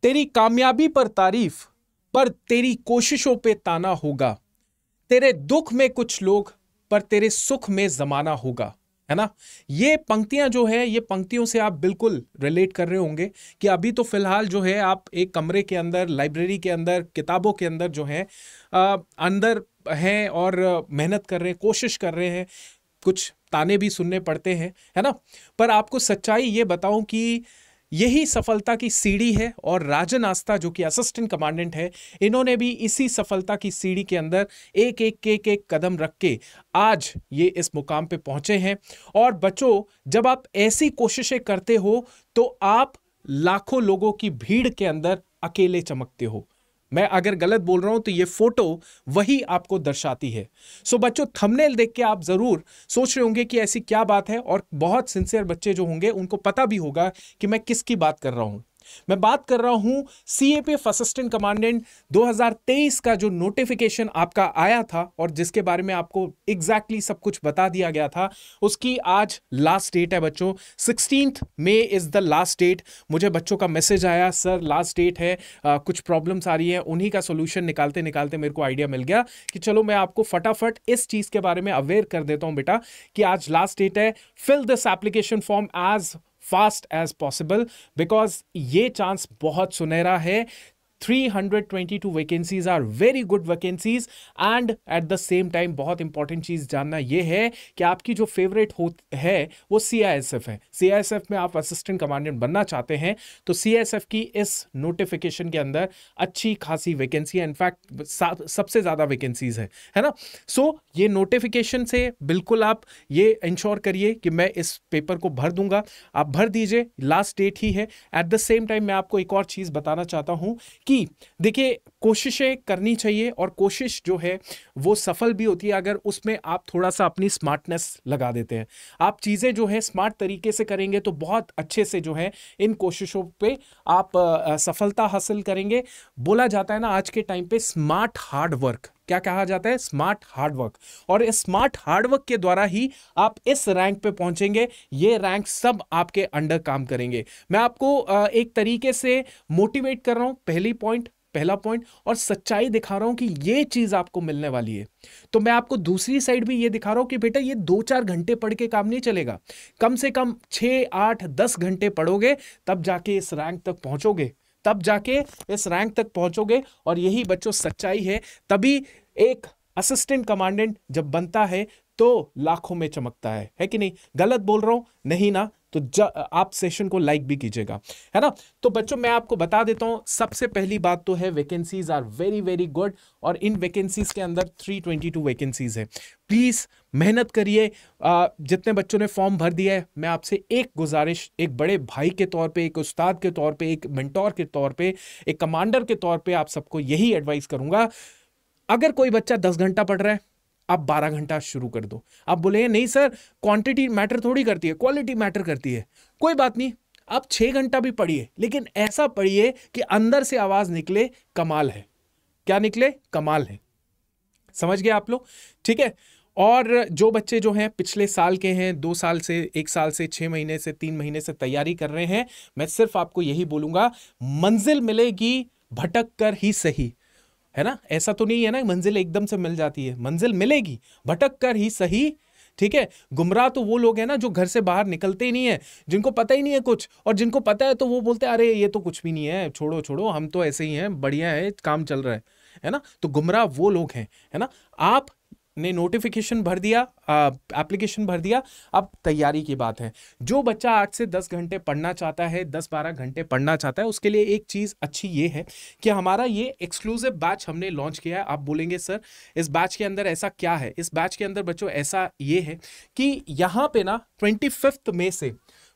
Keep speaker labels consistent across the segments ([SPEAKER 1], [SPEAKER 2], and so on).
[SPEAKER 1] तेरी कामयाबी पर तारीफ, पर तेरी कोशिशों पे ताना होगा। तेरे दुख में कुछ लोग, पर तेरे सुख में जमाना होगा। है ना? ये पंक्तियां जो है, ये पंक्तियों से आप बिल्कुल रिलेट कर रहे होंगे कि अभी तो फिलहाल जो है आप एक कमरे के अंदर, लाइब्रेरी के अंदर, किताबों के अंदर जो है अंदर हैं और मेहनत कर रहे हैं, कोशिश कर रहे हैं, कुछ ताने भी सुनने पड़ते हैं, है ना? पर आपको सच्चाई ये बताऊं कि यही सफलता की सीढ़ी है और राजन आस्था जो कि असिस्टेंट कमांडेंट है, इन्होंने भी इसी सफलता की सीढ़ी के अंदर एक कदम रख के आज ये इस मुकाम पे पहुंचे हैं। और बच्चों, जब आप ऐसी कोशिशें करते हो तो आप लाखों लोगों की भीड़ के अंदर अकेले चमकते हो। मैं अगर गलत बोल रहा हूं तो ये फोटो वही आपको दर्शाती है। सो बच्चों, थंबनेल देख के आप जरूर सोच रहे होंगे कि ऐसी क्या बात है, और बहुत सिंसियर बच्चे जो होंगे उनको पता भी होगा कि मैं किसकी बात कर रहा हूं। मैं बात कर रहा हूं सीएपीएफ असिस्टेंट कमांडेंट 2023 का जो नोटिफिकेशन आपका आया था और जिसके बारे में आपको एग्जैक्टली सब कुछ बता दिया गया था, उसकी आज लास्ट डेट है बच्चों। 16 May is the last date. मुझे बच्चों का मैसेज आया, सर लास्ट डेट है, कुछ प्रॉब्लम्स आ रही है। उन्हीं का सोल्यूशन निकालते निकालते मेरे को आइडिया मिल गया कि चलो मैं आपको फटाफट इस चीज के बारे में अवेयर कर देता हूं बेटा कि आज लास्ट डेट है। Fill this application form as fast as possible, because ये चांस बहुत सुनहरा है। 322 vacancies are very good vacancies and at the same time बहुत इंपॉर्टेंट चीज जानना यह है कि आपकी जो फेवरेट है वो सीआईएसएफ है। सीआईएसएफ में आप असिस्टेंट कमांडेंट बनना चाहते हैं तो सीआईएसएफ की इस नोटिफिकेशन के अंदर अच्छी खासी वैकेंसी है, इनफैक्ट सबसे ज्यादा वैकेंसीज है ना? सो ये नोटिफिकेशन से बिल्कुल आप ये इंश्योर करिए कि मैं इस पेपर को भर दूंगा। आप भर दीजिए, लास्ट डेट ही है। एट द सेम टाइम मैं आपको एक और चीज बताना चाहता हूं कि देखिए, कोशिशें करनी चाहिए और कोशिश जो है वो सफल भी होती है अगर उसमें आप थोड़ा सा अपनी स्मार्टनेस लगा देते हैं। आप चीजें जो है स्मार्ट तरीके से करेंगे तो बहुत अच्छे से जो है इन कोशिशों पे आप सफलता हासिल करेंगे। बोला जाता है ना आज के टाइम पे स्मार्ट हार्ड वर्क, क्या कहा जाता है? Smart hard work. और इस स्मार्ट हार्ड वर्क के द्वारा ही आप इस रैंक पे पहुंचेंगे। ये रैंक सब आपके अंडर काम करेंगे। मैं आपको एक तरीके से मोटिवेट कर रहा हूं, पहला पॉइंट, और सच्चाई दिखा रहा हूं कि ये चीज आपको मिलने वाली है। तो मैं आपको दूसरी साइड भी ये दिखा रहा हूं कि बेटा ये 2-4 घंटे पढ़ के काम नहीं चलेगा। कम से कम 6, 8, 10 घंटे पढ़ोगे तब जाके इस रैंक तक पहुंचोगे। और यही बच्चों सच्चाई है। तभी एक असिस्टेंट कमांडेंट जब बनता है तो लाखों में चमकता है कि नहीं? गलत बोल रहा हूं? नहीं ना? तो आप सेशन को लाइक भी कीजिएगा, है ना? तो बच्चों मैं आपको बता देता हूं, सबसे पहली बात तो है vacancies are very very good और इन वैकेंसीज के अंदर 322 वैकेंसीज है। प्लीज मेहनत करिए। जितने बच्चों ने फॉर्म भर दिया है, मैं आपसे एक गुजारिश, एक बड़े भाई के तौर पे, एक उस्ताद के तौर पे, एक मेंटोर के तौर पे, एक कमांडर के तौर पे आप सबको यही एडवाइस करूंगा, अगर कोई बच्चा 10 घंटा पढ़ रहा है, आप 12 घंटा शुरू कर दो। आप बोले नहीं सर, क्वांटिटी मैटर थोड़ी करती है, क्वालिटी मैटर करती है। कोई बात नहीं, आप 6 घंटा भी पढ़िए, लेकिन ऐसा पढ़िए कि अंदर से आवाज निकले कमाल है। क्या निकले? कमाल है। समझ गए आप लोग? ठीक है। और जो बच्चे जो हैं पिछले साल के हैं, 2 साल से, 1 साल से, 6 महीने से, 3 महीने से तैयारी कर रहे हैं, मैं सिर्फ आपको यही बोलूंगा, मंजिल मिलेगी भटक कर ही सही, है ना? ऐसा तो नहीं है ना मंजिल एकदम से मिल जाती है, मंजिल मिलेगी भटक कर ही सही। ठीक है। गुमराह तो वो लोग हैं ना जो घर से बाहर निकलते ही नहीं है, जिनको पता ही नहीं है कुछ, और जिनको पता है तो वो बोलते हैं अरे ये तो कुछ भी नहीं है, छोड़ो छोड़ो, हम तो ऐसे ही हैं, बढ़िया है, काम चल रहा है ना? तो गुमराह वो लोग हैं, है ना? आप ने नोटिफिकेशन भर दिया, एप्लीकेशन भर दिया, अब तैयारी की बात है। जो बच्चा 8 से 10 घंटे पढ़ना चाहता है, 10-12 घंटे पढ़ना चाहता है, उसके लिए एक चीज अच्छी ये है कि हमारा ये एक्सक्लूसिव बैच हमने लॉन्च किया है। आप बोलेंगे सर इस बैच के अंदर ऐसा क्या है? इस बैच के अंदर बच्चों ऐसा ये है कि यहां पे ना 25 मई से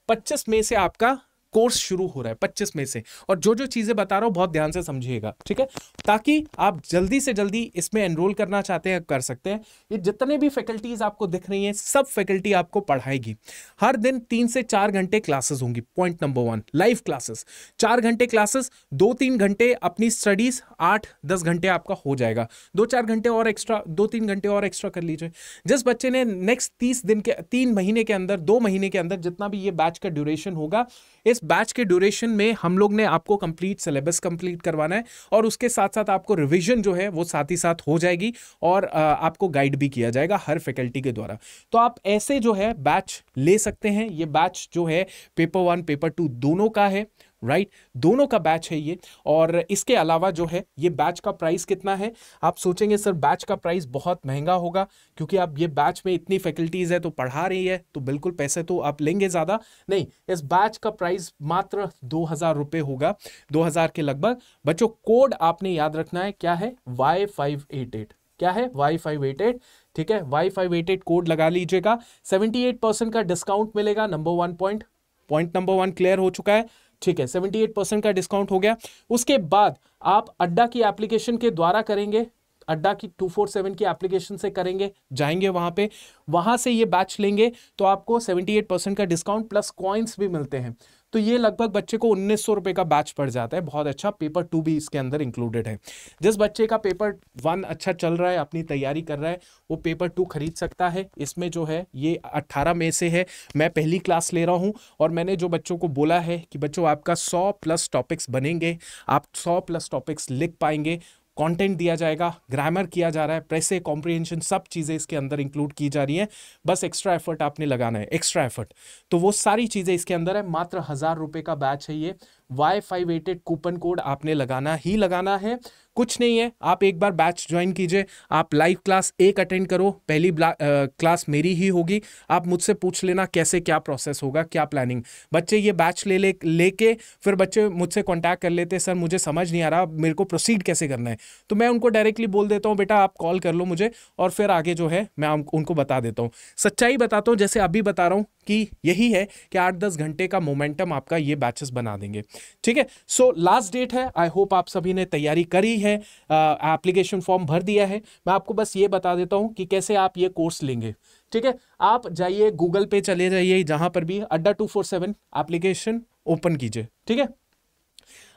[SPEAKER 1] 25 मई से आपका कोर्स शुरू हो रहा है, 25 मई से। और जो जो चीजें बता रहा हूं बहुत ध्यान से समझिएगा, ठीक है, ताकि आप जल्दी से जल्दी इसमें एनरोल करना चाहते हैं कर सकते हैं। ये जितने भी फैकल्टीज आपको दिख रही हैं, सब फैकल्टी आपको पढ़ाएगी। हर दिन 3 से 4 घंटे क्लासेस होंगी। पॉइंट नंबर 1, लाइव क्लासेस, 4 घंटे क्लासेस, 2-3 घंटे अपनी स्टडीज, 8-10 घंटे आपका हो जाएगा। 2-4 घंटे और एक्स्ट्रा, 2-3 घंटे और एक्स्ट्रा कर लीजिए। जिस बच्चे ने नेक्स्ट 30 दिन के, 3 महीने के अंदर, 2 महीने के अंदर जितना भी ये बैच का ड्यूरेशन होगा, इस इस बैच के ड्यूरेशन में हम लोग ने आपको कंप्लीट सिलेबस कंप्लीट करवाना है और उसके साथ साथ आपको रिवीजन जो है वो साथ ही साथ हो जाएगी और आपको गाइड भी किया जाएगा हर फैकल्टी के द्वारा। तो आप ऐसे जो है बैच ले सकते हैं। ये बैच जो है पेपर 1 पेपर 2 दोनों का है, राइट, दोनों का बैच है ये। और इसके अलावा जो है ये बैच का प्राइस कितना है? आप सोचेंगे सर बैच का प्राइस बहुत महंगा होगा, क्योंकि आप ये बैच में इतनी फैकल्टीज है तो पढ़ा रही है तो बिल्कुल पैसे तो आप लेंगे ज्यादा। नहीं, इस बैच का प्राइस मात्र 2000 रुपये होगा, 2000 के लगभग। बच्चों कोड आपने याद रखना है, क्या है? Y588। क्या है? Y588। ठीक है, Y588 कोड लगा लीजिएगा। 78% का डिस्काउंट मिलेगा। नंबर 1 पॉइंट नंबर 1 क्लियर हो चुका है। ठीक है, 78% का डिस्काउंट हो गया। उसके बाद आप अड्डा की एप्लीकेशन के द्वारा करेंगे, अड्डा की 247 की एप्लीकेशन से करेंगे, जाएंगे वहां पे, वहां से ये बैच लेंगे तो आपको 78% का डिस्काउंट प्लस कॉइन्स भी मिलते हैं। तो ये लगभग बच्चे को 1900 रुपए का बैच पड़ जाता है। बहुत अच्छा। पेपर 2 भी इसके अंदर इंक्लूडेड है। जिस बच्चे का पेपर 1 अच्छा चल रहा है, अपनी तैयारी कर रहा है, वो पेपर 2 खरीद सकता है। इसमें जो है ये 18 मई से है। मैं पहली क्लास ले रहा हूं और मैंने जो बच्चों को बोला है कि बच्चों आपका 100+ टॉपिक्स बनेंगे, आप 100+ टॉपिक्स लिख पाएंगे, कंटेंट दिया जाएगा, ग्रामर किया जा रहा है, प्रेसे कॉम्प्रिहेंशन, सब चीज़ें इसके अंदर इंक्लूड की जा रही हैं। बस एक्स्ट्रा एफर्ट आपने लगाना है, एक्स्ट्रा एफर्ट। तो वो सारी चीज़ें इसके अंदर है। मात्र 1000 रुपये का बैच है ये। Y588 कूपन कोड आपने लगाना ही लगाना है, कुछ नहीं है। आप एक बार बैच ज्वाइन कीजिए, आप लाइव क्लास 1 अटेंड करो, पहली क्लास मेरी ही होगी। आप मुझसे पूछ लेना कैसे क्या प्रोसेस होगा, क्या प्लानिंग। बच्चे ये बैच लेके फिर बच्चे मुझसे कांटेक्ट कर लेते हैं, सर मुझे समझ नहीं आ रहा, मेरे को प्रोसीड कैसे करना है। तो मैं उनको डायरेक्टली बोल देता हूँ, बेटा आप कॉल कर लो मुझे, और फिर आगे जो है मैं उनको बता देता हूँ। सच्चाई बताता हूँ, जैसे अभी बता रहा हूँ कि यही है कि 8-10 घंटे का मोमेंटम आपका ये बैचेस बना देंगे। ठीक है, सो लास्ट डेट है। आई होप आप सभी ने तैयारी करी है, एप्लीकेशन फॉर्म भर दिया है। मैं आपको बस ये बता देता हूं कि कैसे आप ये कोर्स लेंगे। ठीक है, आप जाइए गूगल पे चले जाइए, जहां पर भी अड्डा 247 एप्लीकेशन ओपन कीजिए। ठीक है,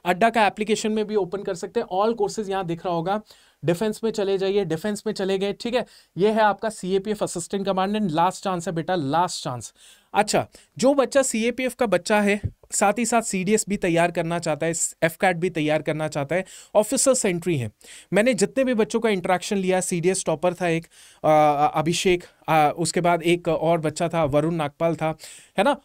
[SPEAKER 1] अड्डा का एप्लीकेशन में भी ओपन कर सकते हैं। ऑल कोर्सेज यहां दिख रहा होगा। डिफेंस में चले जाइए, डिफेंस में चले गए। ठीक है, ये है आपका CAPF assistant commandant. Last chance है बेटा, लास्ट चांस। अच्छा, जो बच्चा CAPF का बच्चा है, साथ ही साथ CDS भी तैयार करना चाहता है, FCAT भी तैयार करना चाहता है, ऑफिसर सेंट्री है। मैंने जितने भी बच्चों का इंटरेक्शन लिया, CDS टॉपर था एक अभिषेक, उसके बाद एक और बच्चा था वरुण नागपाल था, है ना,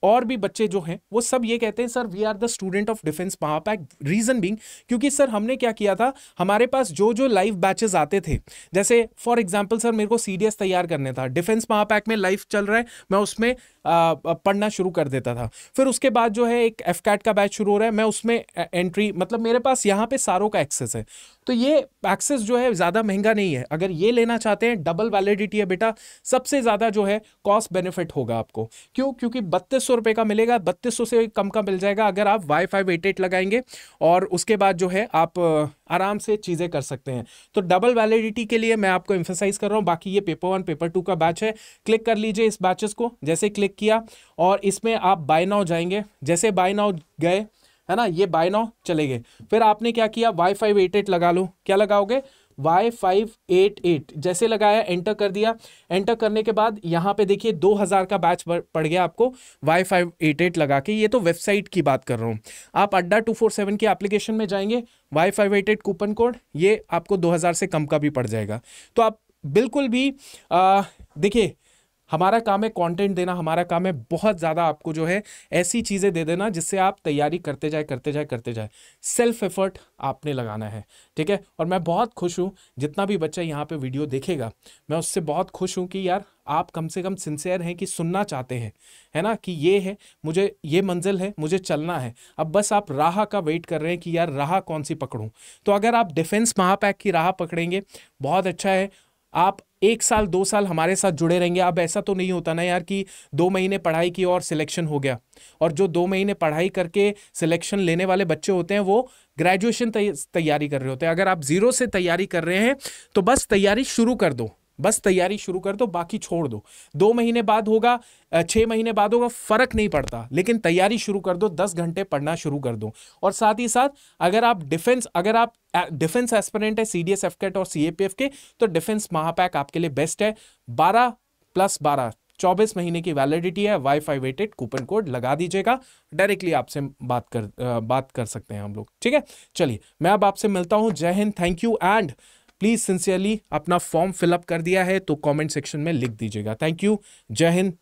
[SPEAKER 1] और भी बच्चे जो हैं वो सब ये कहते हैं sir we are the student of defence महापैक। रीजन बीइंग, क्योंकि सर हमने क्या किया था, हमारे पास जो जो लाइव बैचेस आते थे, जैसे फॉर एग्जांपल सर मेरे को CDS तैयार करने था, डिफेंस महापैक में लाइव चल रहा है, मैं उसमें पढ़ना शुरू कर देता था। फिर उसके बाद जो है एक FCAT का बैच शुरू हो रहा है, मैं उसमें एंट्री, मतलब मेरे पास यहाँ पे सारों का एक्सेस है। तो ये एक्सेस जो है ज़्यादा महंगा नहीं है। अगर ये लेना चाहते हैं, डबल वैलिडिटी है बेटा, सबसे ज़्यादा जो है कॉस्ट बेनिफिट होगा आपको। क्यों? क्योंकि 3200 रुपये का मिलेगा, 3200 से कम का मिल जाएगा अगर आप Y588 लगाएंगे, और उसके बाद जो है आप आराम से चीज़ें कर सकते हैं। तो डबल वैलिडिटी के लिए मैं आपको एम्फेसाइज कर रहा हूँ। बाकी ये पेपर 1 पेपर 2 का बैच है, क्लिक कर लीजिए इस बैचेस को। जैसे क्लिक किया और इसमें आप बाय नाउ जाएंगे, जैसे बाय नाउ गए, है ना, ये बाय नाउ चले गए। फिर आपने क्या किया, Y588 लगा लो। क्या लगाओगे? Y588 जैसे लगाया, एंटर कर दिया। एंटर करने के बाद यहाँ पे देखिए 2000 का बैच पड़ गया आपको Y588 लगा के। ये तो वेबसाइट की बात कर रहा हूँ। आप अड्डा 247 की एप्लीकेशन में जाएंगे, Y588 कूपन कोड, ये आपको 2000 से कम का भी पड़ जाएगा। तो आप बिल्कुल भी देखिए, हमारा काम है कंटेंट देना, हमारा काम है बहुत ज़्यादा आपको जो है ऐसी चीज़ें दे देना जिससे आप तैयारी करते जाए। सेल्फ एफर्ट आपने लगाना है। ठीक है, और मैं बहुत खुश हूँ, जितना भी बच्चा यहाँ पे वीडियो देखेगा, मैं उससे बहुत खुश हूँ कि यार आप कम से कम सिंसियर हैं, कि सुनना चाहते हैं, है ना, कि ये है, मुझे ये मंजिल है, मुझे चलना है। अब बस आप राह का वेट कर रहे हैं कि यार राह कौन सी पकड़ूं। तो अगर आप डिफेंस महापैक की राह पकड़ेंगे, बहुत अच्छा है। आप 1 साल 2 साल हमारे साथ जुड़े रहेंगे। अब ऐसा तो नहीं होता ना यार कि 2 महीने पढ़ाई की और सिलेक्शन हो गया। और जो 2 महीने पढ़ाई करके सिलेक्शन लेने वाले बच्चे होते हैं वो ग्रेजुएशन तैयारी कर रहे होते हैं। अगर आप 0 से तैयारी कर रहे हैं तो बस तैयारी शुरू कर दो, बाकी छोड़ दो। 2 महीने बाद होगा, 6 महीने बाद होगा, फर्क नहीं पड़ता, लेकिन तैयारी शुरू कर दो, 10 घंटे पढ़ना शुरू कर दो। और साथ ही साथ अगर आप डिफेंस एस्पिरेंट है, CDS FCAT और CAPF के, तो डिफेंस महापैक आपके लिए बेस्ट है। 12+12 24 महीने की वैलिडिटी है, वाईफाई वेटेड कूपन कोड लगा दीजिएगा, डायरेक्टली आपसे बात कर सकते हैं हम लोग, ठीक है। चलिए मैं अब आपसे मिलता हूं, जय Hind, thank you, and please sincerely अपना फॉर्म फिलअप कर दिया है तो कमेंट सेक्शन में लिख दीजिएगा। थैंक यू, जय हिंद।